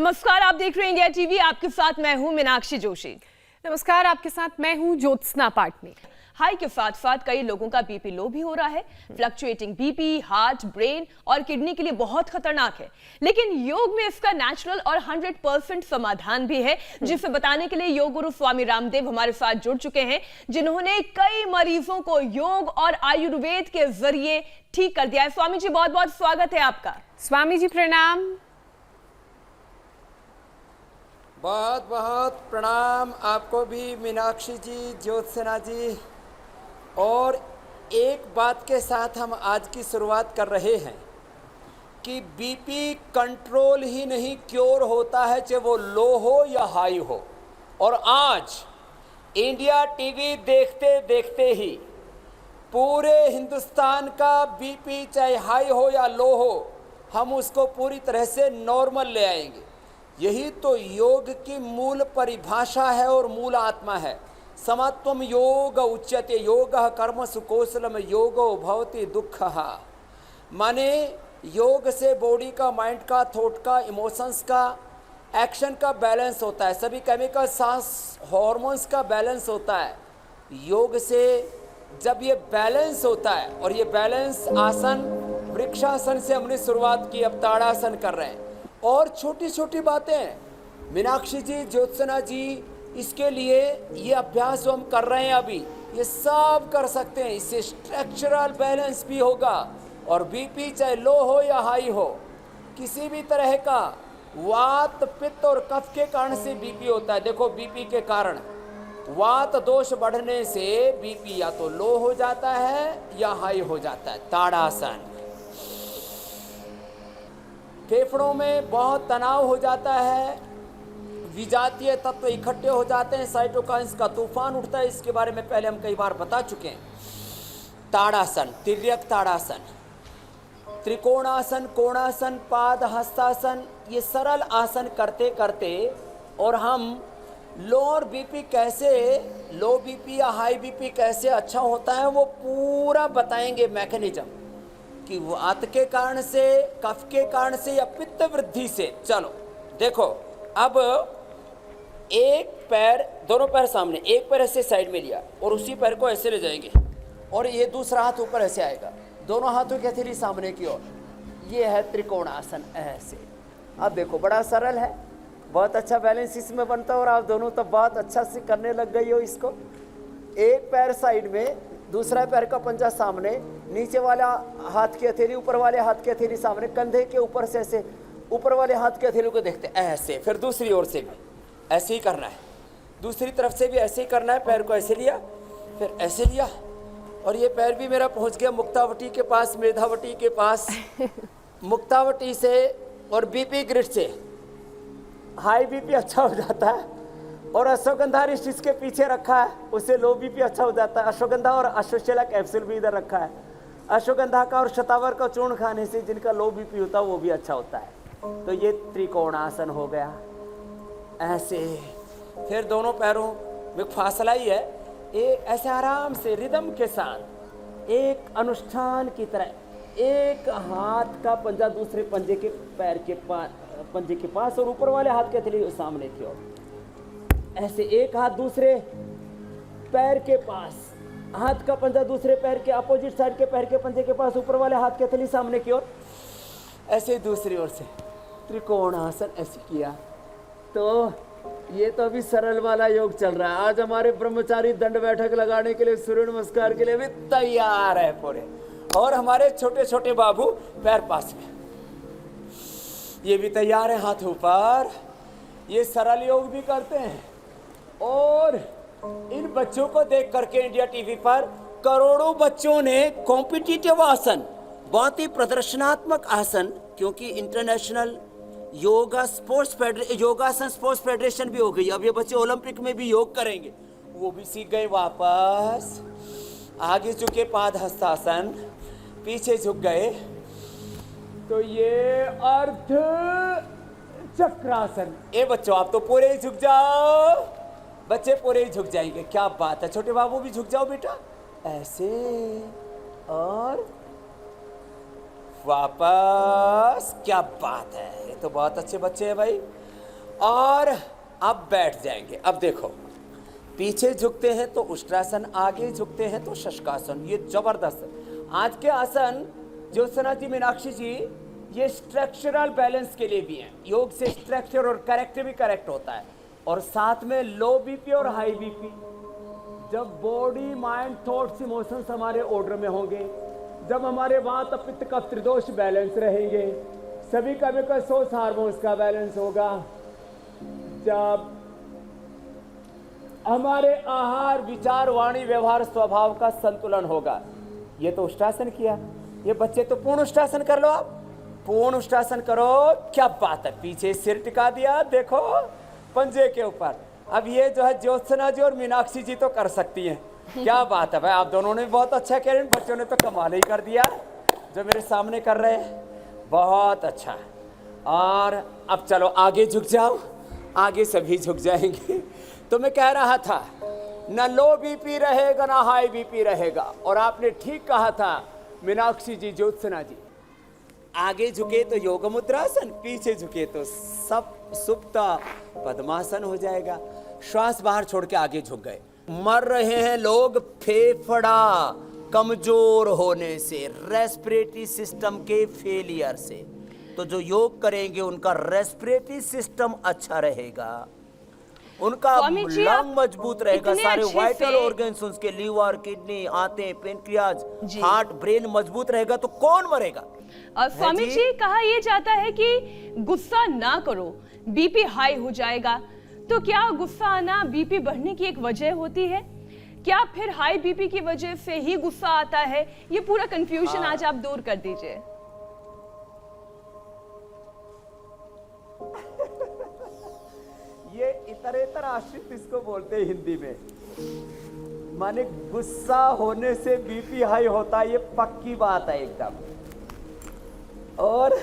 नमस्कार, आप देख रहे हैं इंडिया टीवी। आपके साथ मैं हूं मीनाक्षी जोशी। नमस्कार, आपके साथ मैं हूं ज्योत्सना पाटनी। हाई के साथ साथ कई लोगों का बीपी लो भी हो रहा है। फ्लक्चुएटिंग बीपी हार्ट, ब्रेन और किडनी के लिए बहुत खतरनाक है, लेकिन योग में इसका नेचुरल और 100% समाधान भी है, जिसे बताने के लिए योग गुरु स्वामी रामदेव हमारे साथ जुड़ चुके हैं, जिन्होंने कई मरीजों को योग और आयुर्वेद के जरिए ठीक कर दिया है। स्वामी जी, बहुत बहुत स्वागत है आपका। स्वामी जी प्रणाम। बहुत बहुत प्रणाम आपको भी मीनाक्षी जी, ज्योत्सना जी। और एक बात के साथ हम आज की शुरुआत कर रहे हैं कि बीपी कंट्रोल ही नहीं क्योर होता है, चाहे वो लो हो या हाई हो। और आज इंडिया टीवी देखते देखते ही पूरे हिंदुस्तान का बीपी चाहे हाई हो या लो हो, हम उसको पूरी तरह से नॉर्मल ले आएंगे। यही तो योग की मूल परिभाषा है और मूल आत्मा है। समत्वम योग उच्यते, योग कर्मसु कौशलम योगो भवति दुःखः। माने योग से बॉडी का, माइंड का, थॉट का, इमोशंस का, एक्शन का बैलेंस होता है। सभी केमिकल, सांस, हॉर्मोन्स का बैलेंस होता है। योग से जब ये बैलेंस होता है, और ये बैलेंस आसन वृक्षासन से हमने शुरुआत की, अब ताड़ासन कर रहे हैं। और छोटी छोटी बातें मीनाक्षी जी, ज्योत्सना जी, इसके लिए ये अभ्यास जो हम कर रहे हैं अभी, ये सब कर सकते हैं। इससे स्ट्रक्चरल बैलेंस भी होगा और बीपी चाहे लो हो या हाई हो, किसी भी तरह का वात, पित्त और कफ के कारण से बीपी होता है। देखो, बीपी के कारण वात दोष बढ़ने से बीपी या तो लो हो जाता है या हाई हो जाता है। ताड़ासन। फेफड़ों में बहुत तनाव हो जाता है, विजातीय तत्व इकट्ठे हो जाते हैं, साइटोकाइंस का तूफान उठता है। इसके बारे में पहले हम कई बार बता चुके हैं। ताड़ासन, तिर्यक ताड़ासन, त्रिकोणासन, कोणासन, पाद हस्तासन, ये सरल आसन करते करते और हम लोअर बीपी कैसे, लो बीपी या हाई बीपी कैसे अच्छा होता है, वो पूरा बताएंगे मैकेनिज्म कि वात के कारण से, कफ के कारण से या पित्त वृद्धि से। चलो देखो, अब एक पैर, दोनों पैर सामने, एक पैर ऐसे साइड में लिया और उसी पैर को ऐसे ले जाएंगे और ये दूसरा हाथ ऊपर ऐसे आएगा, दोनों हाथों की हथेली सामने की ओर। ये है त्रिकोणासन, ऐसे। अब देखो, बड़ा सरल है, बहुत अच्छा बैलेंस इसमें बनता है। और आप दोनों तो बहुत अच्छा से करने लग गई हो इसको। एक पैर साइड में, दूसरा पैर का पंजा सामने, नीचे वाला हाथ की हथेली ऊपर वाले हाथ की हथेली सामने, कंधे के ऊपर से ऐसे ऊपर वाले हाथ की हथेली को देखते ऐसे। फिर दूसरी ओर से भी ऐसे ही करना है, दूसरी तरफ से भी ऐसे ही करना है। पैर को ऐसे लिया, फिर ऐसे लिया, और ये पैर भी मेरा पहुंच गया मुक्तावटी के पास, मेधावटी के पास। मुक्तावटी से और बीपी ग्रिड से हाई बीपी अच्छा हो जाता है। और अश्वगंधा रिस्ट इसके पीछे रखा है, उससे लो बीपी अच्छा हो जाता है। अश्वगंधा और अश्वशला कैप्सूल भी इधर रखा है। अश्वगंधा का और शतावर का चूर्ण खाने से जिनका लो बीपी होता है वो भी अच्छा होता है। तो ये त्रिकोणासन हो गया, ऐसे। फिर दोनों पैरों में फासला ही है, ये ऐसे आराम से रिदम के साथ, एक अनुष्ठान की तरह, एक हाथ का पंजा दूसरे पंजे के पैर के पंजे के पास और ऊपर वाले हाथ के हथेली सामने की ओर, ऐसे। एक हाथ दूसरे पैर के पास, हाथ का पंजा दूसरे पैर के अपोजिट साइड के पैर के पंजे के पास, ऊपर वाले हाथ की हथेली सामने की ओर, ऐसे दूसरी ओर से त्रिकोणासन ऐसे किया। तो ये तो अभी सरल वाला योग चल रहा है। आज हमारे ब्रह्मचारी दंड बैठक लगाने के लिए, सूर्य नमस्कार के लिए भी तैयार है पूरे। और हमारे छोटे छोटे बाबू पैर पास में, ये भी तैयार है, हाथ ऊपर। ये सरल योग भी करते हैं। और इन बच्चों को देख करके इंडिया टीवी पर करोड़ों बच्चों ने कॉम्पिटिटिव आसन, बहुत ही प्रदर्शनात्मक आसन, क्योंकि इंटरनेशनल योगासन स्पोर्ट्स फेडरेशन भी हो गई। अब ये बच्चे ओलंपिक में भी योग करेंगे, वो भी सीख गए। वापस आगे झुके, पाद हस्तासन, पीछे झुक गए। तो ये अर्ध चक्रासन। ए बच्चों, आप तो पूरे ही झुक जाओ, बच्चे पूरे ही झुक जाएंगे। क्या बात है, छोटे बाबू भी झुक जाओ बेटा, ऐसे। और वापस, क्या बात है, ये तो बहुत अच्छे बच्चे हैं भाई। और अब बैठ जाएंगे। अब देखो, पीछे झुकते हैं तो उष्ट्रासन, आगे झुकते हैं तो शशकासन। ये जबरदस्त। आज के आसन ज्योत्सना जी, मीनाक्षी जी, ये स्ट्रक्चरल बैलेंस के लिए भी हैं। योग से स्ट्रक्चर और कैरेक्टर भी करेक्ट होता है। और साथ में लो बीपी और हाई बीपी, जब बॉडी माइंड थॉट्स इमोशंस हमारे ऑर्डर में होंगे, जब हमारे वात पित्त कफ त्रिदोष बैलेंस रहेंगे, सभी का विकसित हार्मोन्स का बैलेंस होगा, जब हमारे आहार विचार वाणी व्यवहार स्वभाव का संतुलन होगा। ये तो उष्ट्रासन किया। ये बच्चे तो पूर्ण उष्ट्रासन कर लो। आप पूर्ण उष्ट्रासन करो। क्या बात है, पीछे सिर टिका दिया, देखो पंजे के ऊपर। अब ये जो है ज्योत्सना जी और मीनाक्षी जी तो कर सकती हैं। क्या बात है भाई, आप दोनों ने बहुत अच्छा किया। इन बच्चों ने तो कमाल ही कर दिया जो मेरे सामने कर रहे हैं। बहुत अच्छा। और अब चलो आगे झुक जाओ। आगे सभी झुक जाएंगे। तो मैं कह रहा था, ना लो बीपी रहेगा ना हाई बीपी रहेगा। और आपने ठीक कहा था मीनाक्षी जी, ज्योत्सना जी। आगे झुके तो योग मुद्रासन, पीछे झुके तो सब सुप्ता पद्मासन हो जाएगा। श्वास बाहर छोड़ के आगे झुक गए। मर रहे हैं लोग फेफड़ा कमजोर होने से, रेस्पिरेटरी सिस्टम के फेलियर से। तो जो योग करेंगे उनका रेस्पिरेटरी सिस्टम अच्छा रहेगा, उनका लंग मजबूत रहेगा, सारे वाइटल ऑर्गन्स, उसके लीवर, किडनी, आंतें, पेनक्रियाज, हार्ट, ब्रेन मजबूत रहेगा तो कौन मरेगा। स्वामी जी, कहा यह जाता है कि गुस्सा ना करो, बीपी हाई हो जाएगा। तो क्या गुस्सा आना बीपी बढ़ने की एक वजह होती है? क्या फिर हाई बीपी की वजह से ही गुस्सा आता है? ये पूरा कंफ्यूजन आज आप दूर कर दीजिए। ये इतरेतर आश्रित इसको बोलते हैं हिंदी में। माने गुस्सा होने से बीपी हाई होता है, ये पक्की बात है एकदम। और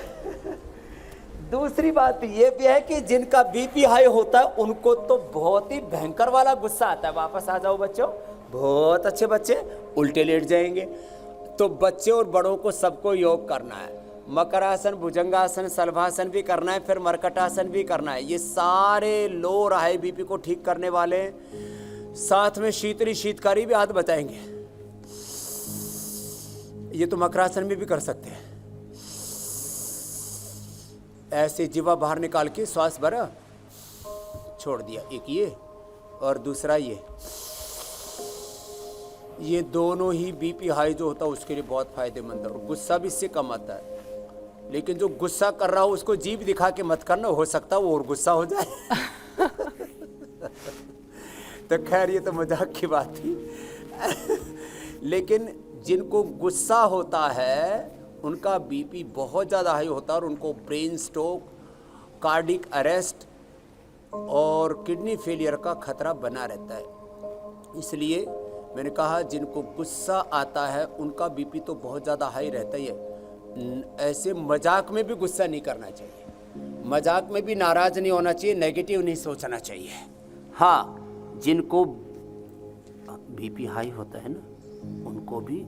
दूसरी बात ये भी है कि जिनका बीपी हाई होता है उनको तो बहुत ही भयंकर वाला गुस्सा आता है। वापस आ जाओ बच्चों, बहुत अच्छे बच्चे, उल्टे लेट जाएंगे। तो बच्चे और बड़ों को सबको योग करना है। मकरासन, भुजंगासन, शलभासन भी करना है, फिर मरकटासन भी करना है। ये सारे लो और हाई बीपी को ठीक करने वाले। साथ में शीतली शीतकारी भी हाथ बताएंगे। ये तो मकरासन में भी कर सकते हैं। ऐसे जीवा बाहर निकाल के श्वास भरा, छोड़ दिया। एक ये और दूसरा ये दोनों ही बीपी हाई जो होता है उसके लिए बहुत फायदेमंद है। और गुस्सा भी इससे कम आता है। लेकिन जो गुस्सा कर रहा हो उसको जीभ दिखा के मत करना, हो सकता है वो और गुस्सा हो जाए। तो खैर ये तो मजाक की बात थी। लेकिन जिनको गुस्सा होता है उनका बीपी बहुत ज़्यादा हाई होता है और उनको ब्रेन स्ट्रोक, कार्डिक अरेस्ट और किडनी फेलियर का खतरा बना रहता है। इसलिए मैंने कहा जिनको गुस्सा आता है उनका बीपी तो बहुत ज़्यादा हाई रहता ही है। ऐसे मजाक में भी गुस्सा नहीं करना चाहिए, मजाक में भी नाराज़ नहीं होना चाहिए, नेगेटिव नहीं सोचना चाहिए। हाँ, जिनको बीपी हाई होता है ना उनको भी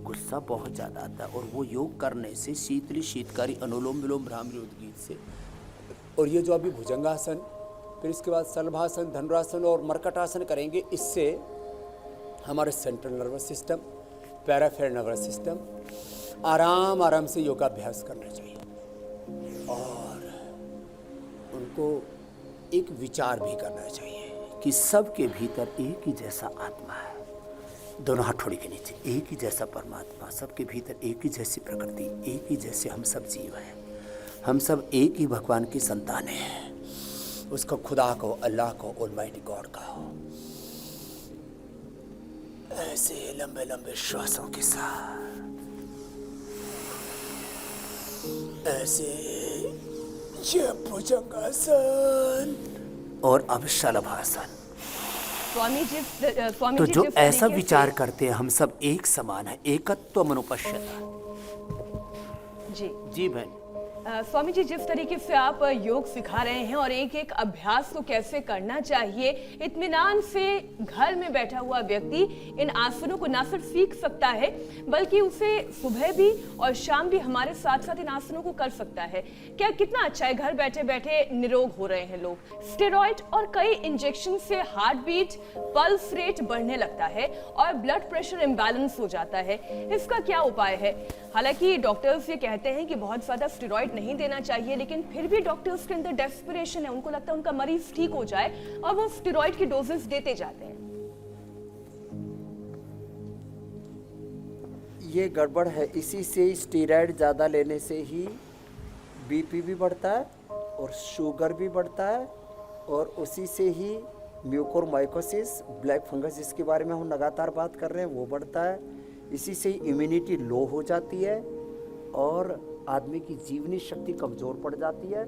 गुस्सा बहुत ज़्यादा आता है। और वो योग करने से शीतली शीतकारी, अनुलोम विलोम, भ्रामरी उद्गीत से, और ये जो अभी भुजंगासन, फिर इसके बाद शलभासन, धनुरासन और मरकटासन करेंगे, इससे हमारे central nervous system, peripheral nervous system आराम आराम से योगाभ्यास करना चाहिए। और उनको एक विचार भी करना चाहिए कि सबके भीतर एक ही जैसा आत्मा है। दोनों हाथोड़ी के नीचे, एक ही जैसा परमात्मा, सबके भीतर एक ही जैसी प्रकृति, एक ही जैसे हम सब जीव हैं। हम सब एक ही भगवान की संतानें हैं। उसको खुदा को, अल्लाह को, ऑलमाइटी गॉड का हो। ऐसे लंबे लंबे श्वासों के साथ, ऐसे भुजंगासन और अब शलभासन। तो जो ऐसा विचार करते हैं हम सब एक समान है, एकत्व मनुपश्यता। जी जी बहन। स्वामी जी, जिस तरीके से आप योग सिखा रहे हैं और एक एक अभ्यास को कैसे करना चाहिए, इत्मीनान से घर में बैठा हुआ व्यक्ति इन आसनों को ना सिर्फ सीख सकता है बल्कि उसे सुबह भी और शाम भी हमारे साथ साथ इन आसनों को कर सकता है। क्या कितना अच्छा है, घर बैठे बैठे निरोग हो रहे हैं लोग। स्टेरॉइड और कई इंजेक्शन से हार्ट बीट, पल्स रेट बढ़ने लगता है और ब्लड प्रेशर इम्बैलेंस हो जाता है। इसका क्या उपाय है? हालांकि डॉक्टर्स ये कहते हैं कि बहुत ज्यादा स्टेरॉइड नहीं देना चाहिए, लेकिन फिर भी डॉक्टर्स के अंदर डेस्परेशन है, उनको लगता है उनका मरीज ठीक हो जाए और वो स्टेरॉइड की डोजेस देते जाते हैं। ये गड़बड़ है। इसी से स्टेरॉइड ज़्यादा लेने से ही बीपी भी बढ़ता है और शुगर भी बढ़ता है, और उसी से ही म्यूकोरमाइकोसिस, ब्लैक फंगस जिसके बारे में हम लगातार बात कर रहे हैं वो बढ़ता है। इसी से ही इम्यूनिटी लो हो जाती है और आदमी की जीवनी शक्ति कमज़ोर पड़ जाती है।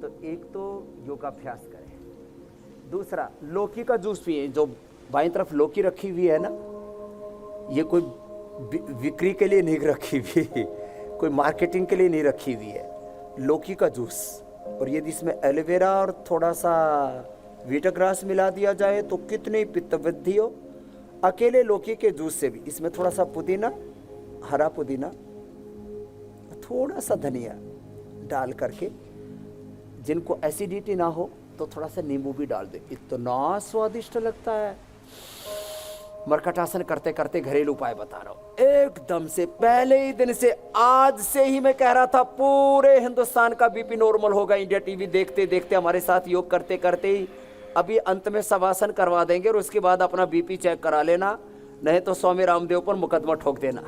तो एक तो योगाभ्यास करें, दूसरा लौकी का जूस पिए। जो बाईं तरफ लौकी रखी हुई है ना, ये कोई बिक्री के लिए नहीं रखी हुई, कोई मार्केटिंग के लिए नहीं रखी हुई है। लौकी का जूस, और यदि इसमें एलोवेरा और थोड़ा सा वीटाग्रास मिला दिया जाए तो कितनी पित्त वृद्धि हो। अकेले लौकी के जूस से भी, इसमें थोड़ा सा पुदीना, हरा पुदीना, थोड़ा सा धनिया डाल करके, जिनको एसिडिटी ना हो तो थोड़ा सा नींबू भी डाल दे, इतना स्वादिष्ट लगता है। मरकटासन करते करते घरेलू उपाय बता रहा हूं। एकदम से पहले ही दिन से, आज से ही मैं कह रहा था पूरे हिंदुस्तान का बीपी नॉर्मल होगा। इंडिया टीवी देखते देखते, हमारे साथ योग करते करते ही अभी अंत में शवासन करवा देंगे और उसके बाद अपना बीपी चेक करा लेना, नहीं तो स्वामी रामदेव पर मुकदमा ठोक देना।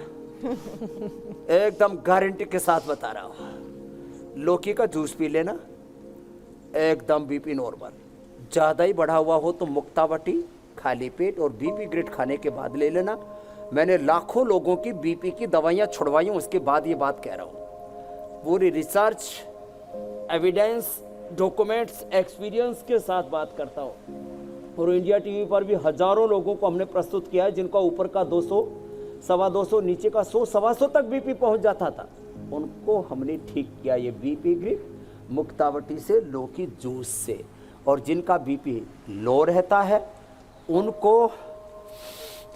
एकदम गारंटी के साथ बता रहा हूं। लौकी का जूस पी लेना, एकदम बीपी नॉर्मल। ज्यादा ही बढ़ा हुआ हो तो मुक्तावटी खाली पेट और बीपी ग्रेड खाने के बाद ले लेना। मैंने लाखों लोगों की बीपी की दवाइयां छुड़वाई हूं, उसके बाद ये बात कह रहा हूं। पूरी रिसर्च, एविडेंस, डॉक्यूमेंट्स, एक्सपीरियंस के साथ बात करता हूं। और इंडिया टीवी पर भी हजारों लोगों को हमने प्रस्तुत किया है, जिनका ऊपर का 200, 250, नीचे का 100, 125 तक बीपी पहुंच जाता था। उनको हमने ठीक किया ये बीपी ग्रिप मुक्तावटी से, लौकी जूस से। और जिनका बीपी लो रहता है उनको,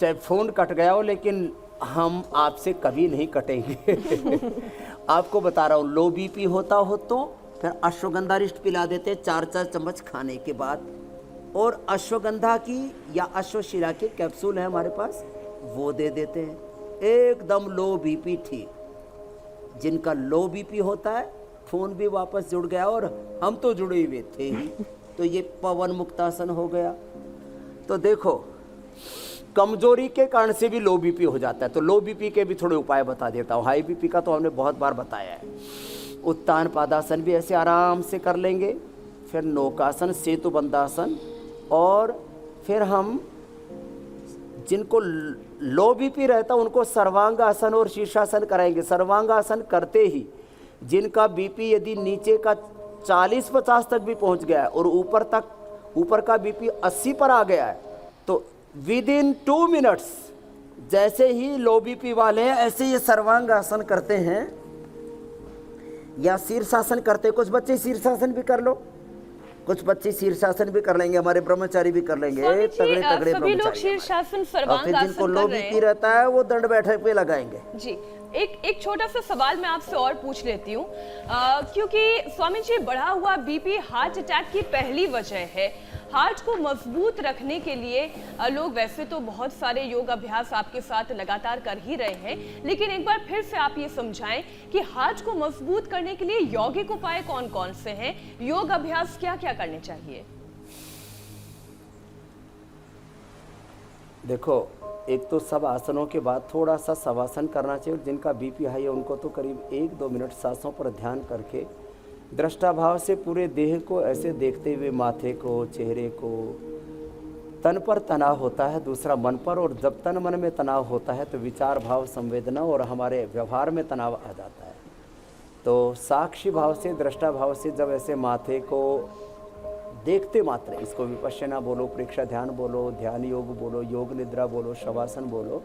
चाहे फोन कट गया हो, लेकिन हम आपसे कभी नहीं कटेंगे। आपको बता रहा हूँ, लो बीपी होता हो तो फिर अश्वगंधा रिष्ट पिला देते 4-4 चम्मच खाने के बाद, और अश्वगंधा की या अश्वशिला के कैप्सूल है हमारे पास, वो दे देते हैं। एकदम लो बीपी ठीक। जिनका लो बीपी होता है, फोन भी वापस जुड़ गया और हम तो जुड़े हुए थे ही, तो ये पवन मुक्तासन हो गया। तो देखो, कमजोरी के कारण से भी लो बीपी हो जाता है। तो लो बीपी के भी थोड़े उपाय बता देता हूँ। हाई बीपी का तो हमने बहुत बार बताया है। उत्तान पादासन भी ऐसे आराम से कर लेंगे, फिर नौकासन, सेतु बंदासन, और फिर हम जिनको लो बीपी रहता उनको सर्वांगासन और शीर्षासन कराएंगे। सर्वांगासन करते ही जिनका बीपी यदि नीचे का 40-50 तक भी पहुंच गया है और ऊपर का बीपी 80 पर आ गया है, तो विदिन 2 मिनट्स, जैसे ही लो बीपी वाले हैं ऐसे ये सर्वांगासन करते हैं या शीर्षासन करते। कुछ बच्चे शीर्षासन भी कर लो, कुछ बच्चे शीर्षासन भी कर लेंगे, हमारे ब्रह्मचारी भी कर लेंगे, तगड़े तगड़े ब्रह्मचारी। और फिर जिनको लो बीपी रहता है वो दंड बैठक पे लगाएंगे। जी, एक छोटा सा सवाल मैं आपसे और पूछ लेती हूँ, क्योंकि स्वामी जी, बढ़ा हुआ बीपी हार्ट अटैक की पहली वजह है। हार्ट को मजबूत रखने के लिए लोग वैसे तो बहुत सारे योग अभ्यास आपके साथ लगातार कर ही रहे हैं, लेकिन एक बार फिर से आप ये समझाएं कि हार्ट को मजबूत करने के लिए यौगिक उपाय कौन कौन से हैं, योग अभ्यास क्या क्या करने चाहिए? देखो, एक तो सब आसनों के बाद थोड़ा सा शवासन करना चाहिए। जिनका बीपी हाई है उनको तो करीब 1-2 मिनट सांसों पर ध्यान करके दृष्टाभाव से पूरे देह को ऐसे देखते हुए, माथे को, चेहरे को, तन पर तनाव होता है, दूसरा मन पर, और जब तन मन में तनाव होता है तो विचार भाव, संवेदना और हमारे व्यवहार में तनाव आ जाता है। तो साक्षी भाव से, दृष्टा भाव से जब ऐसे माथे को देखते मात्र, इसको विपश्यना बोलो, प्रेक्षा ध्यान बोलो, ध्यान योग बोलो, योग निद्रा बोलो, शवासन बोलो,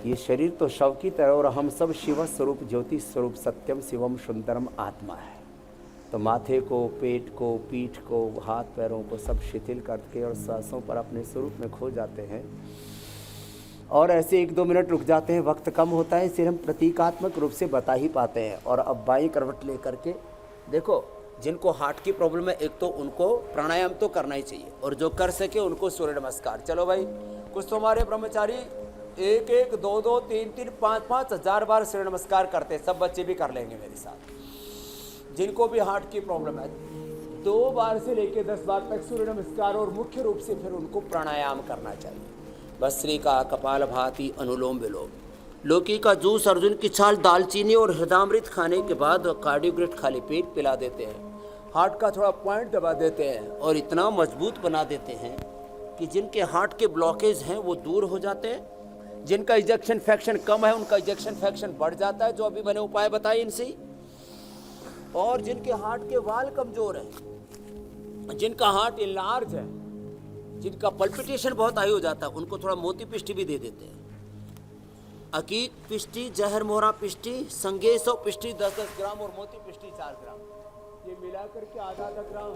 ये शरीर तो शव की तरह और हम सब शिव स्वरूप ज्योति स्वरूप सत्यम शिवम सुंदरम आत्मा है। तो माथे को, पेट को, पीठ को, हाथ पैरों को सब शिथिल करके और सांसों पर अपने स्वरूप में खो जाते हैं और ऐसे 1-2 मिनट रुक जाते हैं। वक्त कम होता है इसलिए हम प्रतीकात्मक रूप से बता ही पाते हैं। और अब बाईं करवट लेकर के देखो, जिनको हार्ट की प्रॉब्लम है एक तो उनको प्राणायाम तो करना ही चाहिए और जो कर सके उनको सूर्य नमस्कार। चलो भाई, कुछ तो हमारे ब्रह्मचारी 1-1, 2-2, 3-3, 5-5 हजार बार सूर्य नमस्कार करते हैं। सब बच्चे भी कर लेंगे मेरे साथ। जिनको भी हार्ट की प्रॉब्लम है 2 बार से लेकर 10 बार तक सूर्य नमस्कार और मुख्य रूप से फिर उनको प्राणायाम करना चाहिए। भस्त्रिका, कपालभाति, अनुलोम विलोम, लौकी का जूस, अर्जुन की छाल, दालचीनी और हृदयामृत खाने के बाद कार्डियोग्रेट खाली पेट पिला देते हैं। हार्ट का थोड़ा पॉइंट दबा देते हैं और इतना मजबूत बना देते हैं कि जिनके हार्ट के ब्लॉकेज हैं वो दूर हो जाते हैं। जिनका इजेक्शन फ्रैक्शन कम है उनका इजेक्शन फ्रैक्शन बढ़ जाता है, जो अभी मैंने उपाय बताए इनसे। और जिनके हार्ट के वाल कमजोर हैं, जिनका हार्ट इनलार्ज है, जिनका पल्पिटेशन बहुत हाई हो जाता है, उनको थोड़ा मोती पिष्टी भी दे देते हैं। अकीक पिष्टी, जहर मोहरा पिष्टी, संगेसो पिष्टी 10-10 ग्राम और मोती पिष्टी 4 ग्राम, ये मिलाकर के आधा ग्राम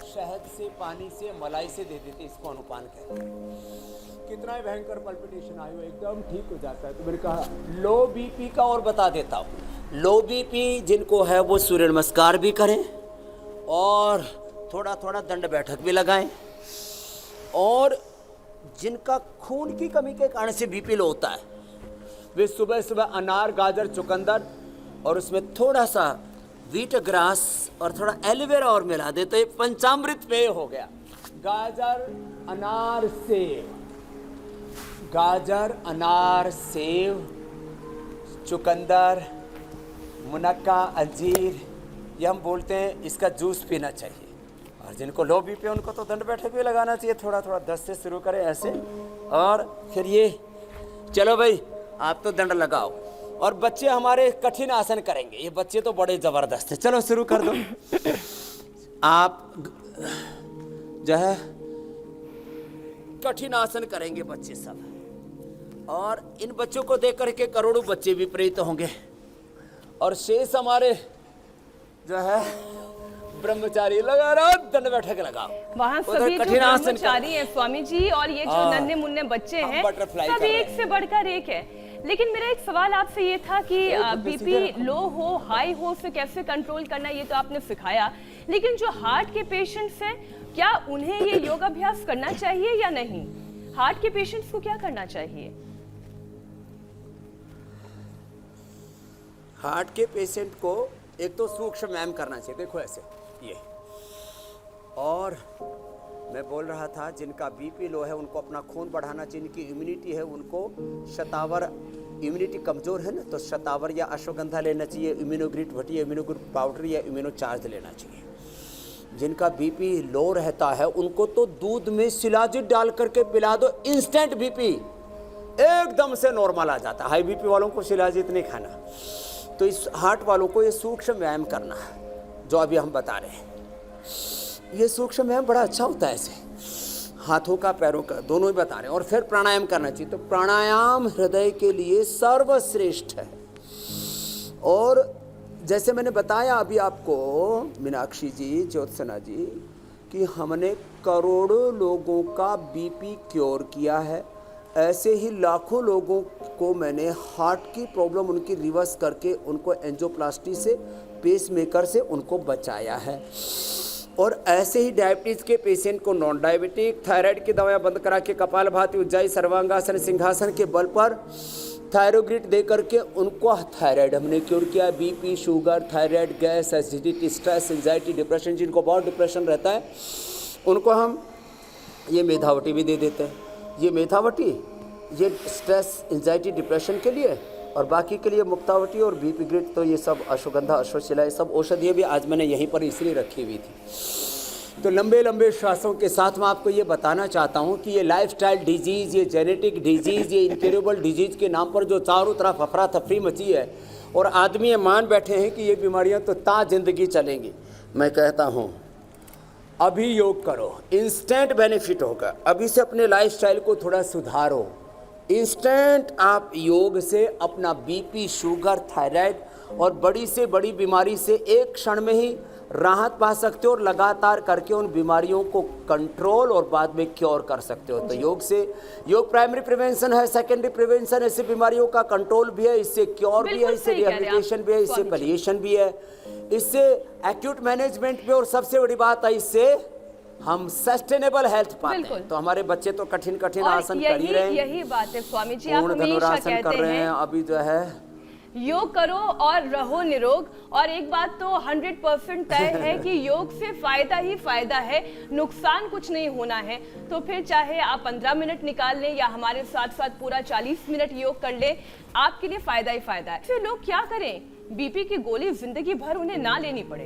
शहद से, पानी से, मलाई से दे देते। इसको अनुपान कहते हैं। कितना ही भयंकर पल्पिटेशन आयु एकदम ठीक हो जाता है। तो मैंने कहा लो बीपी का और बता देता हूँ। लो बीपी जिनको है वो सूर्य नमस्कार भी करें और थोड़ा थोड़ा दंड बैठक भी लगाएं। और जिनका खून की कमी के कारण से बीपी लो होता है वे सुबह सुबह अनार, गाजर, चुकंदर और उसमें थोड़ा सा व्हीट ग्रास और थोड़ा एलोवेरा और मिला दे तो ये पंचामृत पेय हो गया। गाजर, अनार, सेव, गाजर, अनार, सेव, चुकंदर, मुनक्का, अंजीर, ये हम बोलते हैं इसका जूस पीना चाहिए। और जिनको लो बीपी उनको तो दंड बैठक भी लगाना चाहिए। थोड़ा थोड़ा 10 से शुरू करें ऐसे और फिर ये। चलो भाई, आप तो दंड लगाओ। और बच्चे हमारे कठिन आसन करेंगे। ये बच्चे तो बड़े जबरदस्त है। चलो शुरू कर दो। आप जो है कठिन आसन करेंगे बच्चे सब, और इन बच्चों को देख करके करोड़ों बच्चे भी प्रेरित होंगे। और शेष हमारे जो है ब्रह्मचारी लगा रहा दंड बैठक लगाओ। वहाँ सभी जो ब्रह्मचारी हैं स्वामी जी और ये जो नन्हे मुन्ने बच्चे हैं सब एक से बढ़कर एक है। लेकिन मेरा एक सवाल आपसे ये था कि बीपी लो हो, हाई हो, उसे कैसे कंट्रोल करना, ये तो आपने सिखाया। लेकिन जो हार्ट के पेशेंट्स हैं, क्या उन्हें ये योगाभ्यास करना चाहिए या नहीं? हार्ट के पेशेंट्स को क्या करना चाहिए? हार्ट के पेशेंट को एक तो सूक्ष्म व्यायाम करना चाहिए। देखो ऐसे ये। और मैं बोल रहा था जिनका बीपी लो है उनको अपना खून बढ़ाना चाहिए। जिनकी इम्यूनिटी है उनको शतावर, इम्यूनिटी कमज़ोर है ना, तो शतावर या अश्वगंधा लेना चाहिए, इम्यूनोग्रिट वटी, इम्यूनोग्रिट पाउडर या इम्यूनो चार्ज लेना चाहिए। जिनका बीपी लो रहता है उनको तो दूध में शिलाजीत डाल करके पिला दो, इंस्टेंट बीपी एकदम से नॉर्मल आ जाता है। हाई बीपी वालों को शिलाजीत नहीं खाना। तो इस हार्ट वालों को ये सूक्ष्म व्यायाम करना है जो अभी हम बता रहे हैं। ये सूक्ष्म व्यायाम बड़ा अच्छा होता है, ऐसे हाथों का, पैरों का, दोनों ही बता रहे हैं। और फिर प्राणायाम करना चाहिए। तो प्राणायाम हृदय के लिए सर्वश्रेष्ठ है। और जैसे मैंने बताया अभी आपको मीनाक्षी जी, ज्योत्सना जी, कि हमने करोड़ों लोगों का बीपी क्योर किया है। ऐसे ही लाखों लोगों को मैंने हार्ट की प्रॉब्लम उनकी रिवर्स करके उनको एंजियोप्लास्टी से, पेसमेकर से उनको बचाया है। और ऐसे ही डायबिटीज़ के पेशेंट को नॉन डायबिटिक, थायराइड की दवाएं बंद करा के कपालभाति, उज्जाई, सर्वांगासन, सिंहासन के बल पर थायरोग्रिड दे करके उनको थायराइड हमने क्योर किया। BP, sugar, thyroid, gas, acidity, stress, anxiety, depression, जिनको बहुत डिप्रेशन रहता है उनको हम ये मेधावटी भी दे देते हैं। ये मेधावटी ये स्ट्रेस, एंजाइटी, डिप्रेशन के लिए, और बाकी के लिए मुक्तावटी और बीपी ग्रिड। तो ये सब अश्वगंधा, अश्वशिला, ये सब औषधियाँ भी आज मैंने यहीं पर इसलिए रखी हुई थी। तो लंबे लंबे श्वासों के साथ मैं आपको ये बताना चाहता हूँ कि ये लाइफस्टाइल डिजीज़, ये जेनेटिक डिजीज़, ये इनक्यूरेबल डिजीज़ के नाम पर जो चारों तरफ अफरा तफरी मची है और आदमी ये मान बैठे हैं कि ये बीमारियाँ तो ता जिंदगी चलेंगी। मैं कहता हूँ अभी योग करो, इंस्टेंट बेनिफिट होगा। अभी से अपने लाइफस्टाइल को थोड़ा सुधारो इंस्टेंट आप योग से अपना बीपी, शुगर, थायराइड और बड़ी से बड़ी बीमारी से एक क्षण में ही राहत पा सकते हो और लगातार करके उन बीमारियों को कंट्रोल और बाद में क्योर कर सकते हो। तो योग प्राइमरी प्रिवेंशन है, सेकेंडरी प्रिवेंशन, इससे बीमारियों का कंट्रोल भी है, इससे क्योर भी है, इससे रिहेबिलिटेशन भी है, इससे पलिएशन भी है, इससे एक्यूट मैनेजमेंट भी, और सबसे बड़ी बात है इससे हम सस्टेनेबल हेल्थ पाते हैं। तो हमारे बच्चे तो कठिन कठिन आसन कर ही रहे हैं, यही बात है स्वामी जी, आप हमेशा धनुरासन कर कहते रहे हैं, हैं अभी जो है योग करो और रहो निरोग। और एक बात तो 100% तय है कि योग से फायदा ही फायदा है, नुकसान कुछ नहीं होना है। तो फिर चाहे आप 15 मिनट निकाल लें या हमारे साथ साथ पूरा 40 मिनट योग कर लें, आपके लिए फायदा ही फायदा है। फिर लोग क्या करें, बीपी की गोली जिंदगी भर उन्हें ना लेनी पड़े।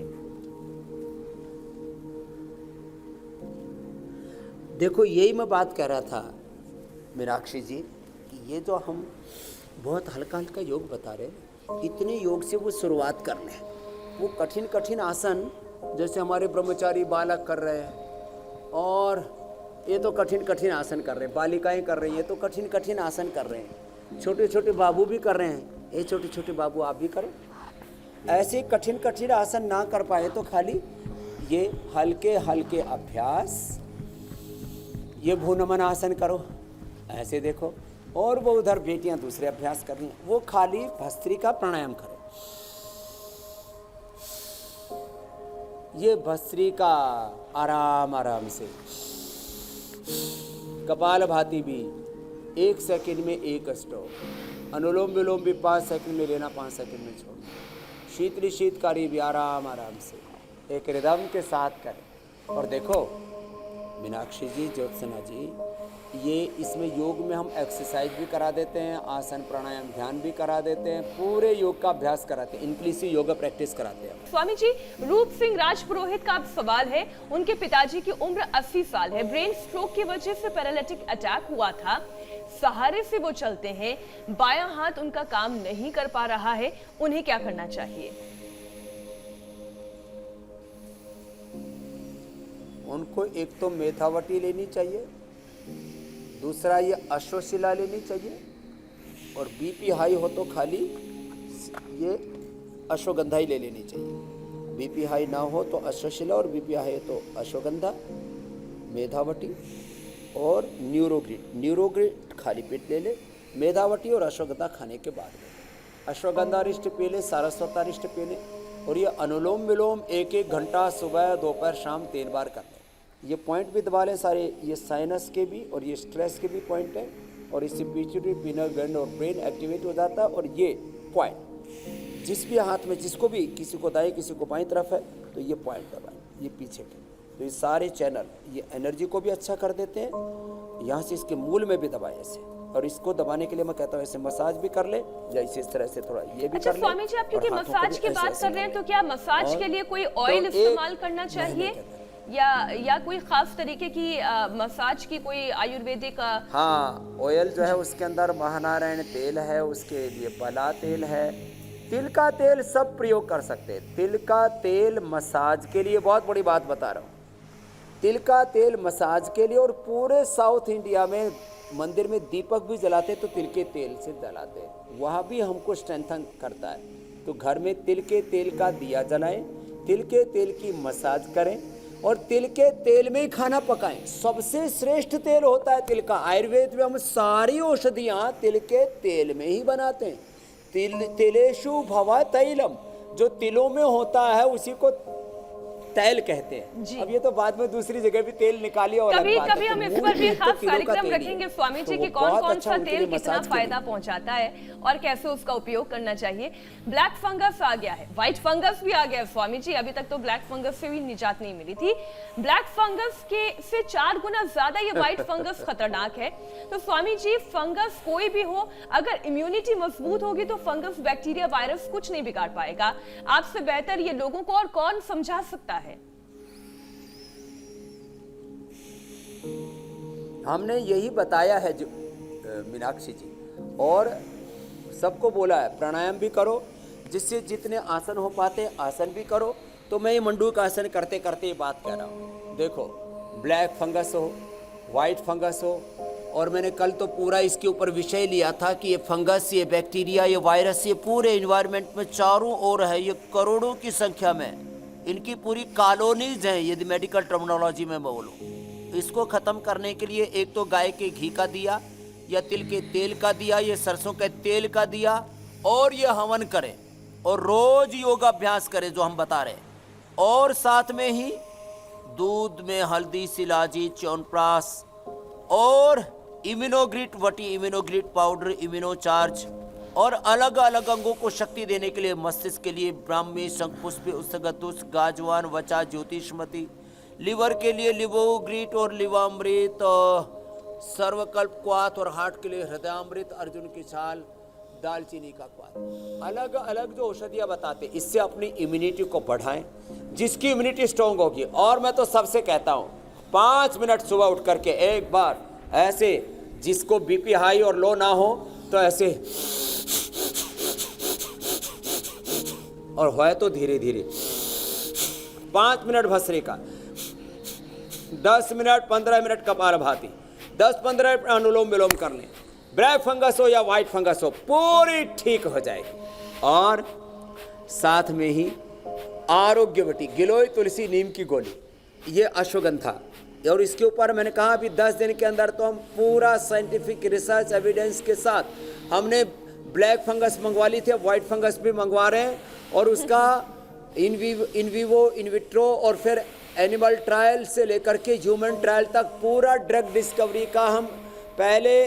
देखो यही मैं बात कर रहा था मीनाक्षी जी कि ये जो हम बहुत हल्का हल्का योग बता रहे हैं, इतने योग से वो शुरुआत कर लें। वो कठिन कठिन आसन जैसे हमारे ब्रह्मचारी बालक कर रहे हैं, और ये तो कठिन कठिन आसन कर रहे हैं, बालिकाएं कर रही हैं, ये तो कठिन कठिन आसन कर रहे हैं, छोटे छोटे बाबू भी कर रहे हैं। ये छोटे छोटे बाबू आप भी करो। ऐसे कठिन कठिन आसन ना कर पाए तो खाली ये हल्के हल्के अभ्यास, ये भूनमन आसन करो, ऐसे देखो, और वो उधर बेटियां दूसरे अभ्यास कर रही हैं, वो खाली भस्त्रिका प्राणायाम करो। ये भस्त्रिका आराम आराम से, कपालभाति भी 1 सेकंड में 1 स्टॉप, अनुलोम विलोम भी 5 सेकंड में लेना, 5 सेकंड में छोड़ना, शीतली शीतकारी भी आराम आराम से एक रिदम के साथ करें। और देखो मीनाक्षी जी, ज्योत्सना जी, ये इसमें योग में हम एक्सरसाइज भी करा देते हैं, आसन प्राणायाम ध्यान भी करा देते हैं, पूरे योग का अभ्यास कराते हैं, इंक्लूसिव योगा प्रैक्टिस कराते हैं। स्वामी जी, रूप सिंह राजपुरोहित का सवाल है, उनके पिताजी की उम्र 80 साल है, ब्रेन स्ट्रोक की वजह से पैरालिटिक अटैक हुआ था, सहारे से वो चलते हैं, बायां हाथ उनका काम नहीं कर पा रहा है, उन्हें क्या करना चाहिए? उनको एक तो मेथावटी लेनी चाहिए, दूसरा ये अश्वशिला लेनी चाहिए, और बीपी हाई हो तो खाली ये अश्वगंधा ही ले लेनी चाहिए। बीपी हाई ना हो तो अश्वशिला, और बीपी हाई हो तो अश्वगंधा, मेधावटी और न्यूरोग्रिड। न्यूरोग्रिड खाली पेट ले ले, मेधावटी और अश्वगंधा खाने के बाद ले। अश्वगंधा रिष्ट पी ले, सारस्वता रिष्ट पी ले, और ये अनुलोम विलोम 1-1 घंटा सुबह दोपहर शाम 3 बार कर लें। ये पॉइंट भी दबा लें सारे, ये साइनस के भी और ये स्ट्रेस के भी पॉइंट हैं, और इससे पिट्यूटरी, पिनल ग्लैंड और ब्रेन एक्टिवेट हो जाता है। और ये पॉइंट जिस भी हाथ में, जिसको भी, किसी को दाएं किसी को बाईं तरफ है, तो ये पॉइंट दबाएं, ये पीछे के, तो ये सारे चैनल ये एनर्जी को भी अच्छा कर देते हैं। यहाँ से इसके मूल में भी दबाएं ऐसे, और इसको दबाने के लिए मैं कहता हूँ ऐसे मसाज भी कर ले, या इस तरह से थोड़ा ये भी अच्छा, कर ले। स्वामी जी, आप क्योंकि मसाज की बात कर रहे हैं, तो क्या मसाज के लिए कोई ऑयल इस्तेमाल करना चाहिए, या कोई खास तरीके की मसाज की कोई आयुर्वेदिक? हाँ, ऑयल जो है उसके अंदर महानारायण तेल है, उसके लिए बला तेल है, तिल का तेल सब प्रयोग कर सकते हैं। तिल का तेल मसाज के लिए, बहुत बड़ी बात बता रहा हूँ, तिल का तेल मसाज के लिए। और पूरे साउथ इंडिया में मंदिर में दीपक भी जलाते तो तिल के तेल से जलाते, वहाँ भी हमको स्ट्रेंथन करता है। तो घर में तिल के तेल का दिया जलाएं, तिल के तेल की मसाज करें, और तिल के तेल में ही खाना पकाएं। सबसे श्रेष्ठ तेल होता है तिल का। आयुर्वेद में हम सारी औषधियाँ तिल के तेल में ही बनाते हैं। तिलेषु भव तैलम, जो तिलों में होता है उसी को तेल कहते हैं। अब ये तो बाद में दूसरी जगह भी तेल निकालिए, और कभी कभी हम इस पर भी खास कार्यक्रम रखेंगे स्वामी जी कि कौन कौन सा तेल कितना फायदा पहुंचाता है और कैसे उसका उपयोग करना चाहिए। ब्लैक फंगस आ गया है, व्हाइट फंगस भी आ गया है स्वामी जी, अभी तक तो ब्लैक फंगस से भी निजात नहीं मिली थी। ब्लैक फंगस के से 4 गुना ज्यादा ये व्हाइट फंगस खतरनाक है। तो स्वामी जी, फंगस कोई भी हो, अगर इम्यूनिटी मजबूत होगी तो फंगस, बैक्टीरिया, वायरस कुछ नहीं बिगाड़ पाएगा। आपसे बेहतर ये लोगों को और कौन समझा सकता है? हमने यही बताया है जो मीनाक्षी जी, और सबको बोला है प्राणायाम भी करो, जिससे जितने आसन हो पाते आसन भी करो। तो मैं ये मंडूक आसन करते करते ये बात कह रहा हूँ। देखो, ब्लैक फंगस हो, वाइट फंगस हो, और मैंने कल तो पूरा इसके ऊपर विषय लिया था कि ये फंगस, ये बैक्टीरिया, ये वायरस, ये पूरे इन्वायरमेंट में चारों ओर है, ये करोड़ों की संख्या में इनकी पूरी कॉलोनीज हैं, यदि मेडिकल टर्मिनोलॉजी में बोलूँ। इसको ख़त्म करने के लिए एक तो गाय के घी का दिया, या तिल के तेल का दिया, ये सरसों के तेल का दिया, और ये हवन करें और रोज योगाभ्यास करें जो हम बता रहे हैं। और साथ में ही दूध में हल्दी, शिलाजी, च्यवनप्राश और इम्यूनोग्रिट वटी, इम्यूनोग्रिट पाउडर, इम्यूनोचार्ज, और अलग अलग अंगों को शक्ति देने के लिए, मस्तिष्क के लिए ब्राह्मी, शंखपुष्पी, उस्तगतुष, गाजवान, वचा, ज्योतिषमती, लिवर के लिए लिवोग्रिट और लिवामृत, सर्वकल्प क्वाथ, और हार्ट के लिए हृदयामृत, अर्जुन की छाल, दालचीनी का क्वाथ। अलग अलग जो औषधियाँ बताते, इससे अपनी इम्यूनिटी को बढ़ाएं, जिसकी इम्यूनिटी स्ट्रांग होगी। और मैं तो सबसे कहता हूँ 5 मिनट सुबह उठ करके एक बार ऐसे, जिसको बीपी हाई और लो ना हो तो ऐसे, और है तो धीरे धीरे 5 मिनट भस्त्रिका, 10 मिनट 15 मिनट कपालभाति, 10-15 मिनट अनुलोम विलोम कर लें। ब्लैक फंगस हो या वाइट फंगस हो, पूरी ठीक हो जाएगी। और साथ में ही आरोग्यवटी, गिलोय, तुलसी, नीम की गोली, ये अश्वगंधा, और इसके ऊपर मैंने कहा अभी 10 दिन के अंदर तो हम पूरा साइंटिफिक रिसर्च एविडेंस के साथ हमने ब्लैक फंगस मंगवा ली थी, वाइट फंगस भी मंगवा रहे हैं, और उसका इन विवो, इन विट्रो, और फिर एनिमल ट्रायल से लेकर के ह्यूमन ट्रायल तक पूरा ड्रग डिस्कवरी का हम पहले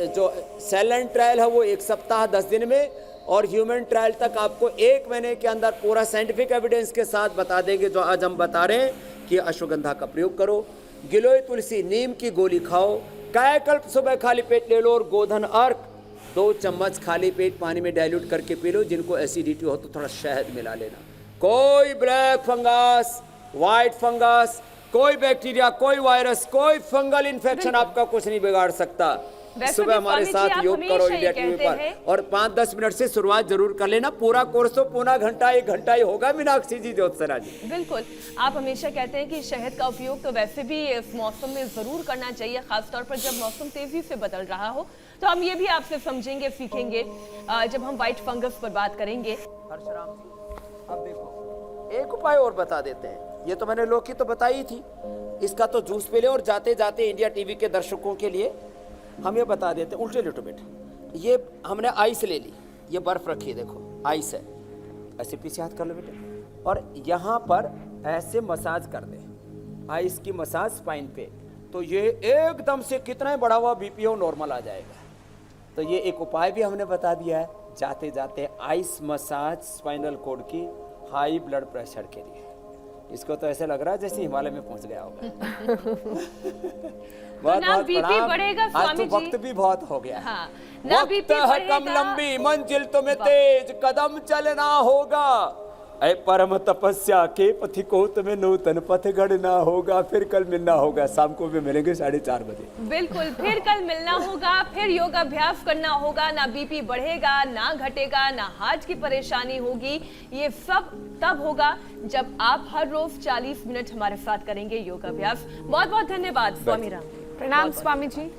जो सेल एंड ट्रायल है वो 1 सप्ताह 10 दिन में, और ह्यूमन ट्रायल तक आपको 1 महीने के अंदर पूरा साइंटिफिक एविडेंस के साथ बता देंगे। जो आज हम बता रहे हैं कि अश्वगंधा का प्रयोग करो, गिलोय, तुलसी, नीम की गोली खाओ, कायाकल्प सुबह खाली पेट ले लो, और गोधन अर्क 2 चम्मच खाली पेट पानी में डाइल्यूट करके पी लो। जिनको एसिडिटी हो तो थोड़ा शहद मिला लेना। कोई ब्लैक फंगस, वाइट फंगस, कोई बैक्टीरिया, कोई वायरस, कोई फंगल इन्फेक्शन आपका कुछ नहीं बिगाड़ सकता। सुबह हमारे साथ योग करो इंडिया टीवी पर, और 5-10 मिनट से शुरुआत जरूर कर लेना। पूरा कोर्स तो पौना घंटा 1 घंटा ही होगा। मीनाक्षी जी, ज्योत्सना जी, बिल्कुल। आप हमेशा कहते हैं कि शहद का उपयोग तो वैसे भी इस मौसम में जरूर करना चाहिए, खासतौर पर जब मौसम तेजी से बदल रहा हो। तो हम ये भी आपसे समझेंगे, सीखेंगे जब हम व्हाइट फंगस पर बात करेंगे। हर्षराम जी, अब देखो एक उपाय और बता देते हैं। ये तो मैंने लौकी तो बताई थी, इसका तो जूस पी ले। और जाते जाते इंडिया टीवी के दर्शकों के लिए हम ये बता देते हैं, उल्टे लिटो बेटा, ये हमने आइस ले ली, ये बर्फ रखी, देखो आइस है, ऐसे पीछे हाथ कर लो बेटे, और यहाँ पर ऐसे मसाज कर दे, आइस की मसाज स्पाइन पे, तो ये एकदम से कितना बड़ा हुआ बीपी हो नॉर्मल आ जाएगा। तो ये एक उपाय भी हमने बता दिया है, जाते जाते आइस मसाज स्पाइनल कॉर्ड की हाई ब्लड प्रेशर के लिए। इसको तो ऐसे लग रहा है जैसे हिमालय में पहुंच गया होगा। बहुत बहुत बीपी बढ़ेगा आज तो वक्त भी बहुत हो गया। हाँ, वक्त है कम, लंबी मंजिल तुम्हें तेज कदम चलना होगा। ऐ परम तपस्या के पथिको तुम्हें नूतन पथ गढ़ना होगा। फिर कल मिलना होगा, शाम को भी मिलेंगे 4:30 बजे। बिल्कुल, फिर कल मिलना होगा, फिर योगाभ्यास करना होगा। ना बीपी बढ़ेगा, ना घटेगा, ना हार्ट की परेशानी होगी। ये सब तब होगा जब आप हर रोज 40 मिनट हमारे साथ करेंगे योगाभ्यास। बहुत बहुत धन्यवाद स्वामी राम। प्रणाम स्वामी जी।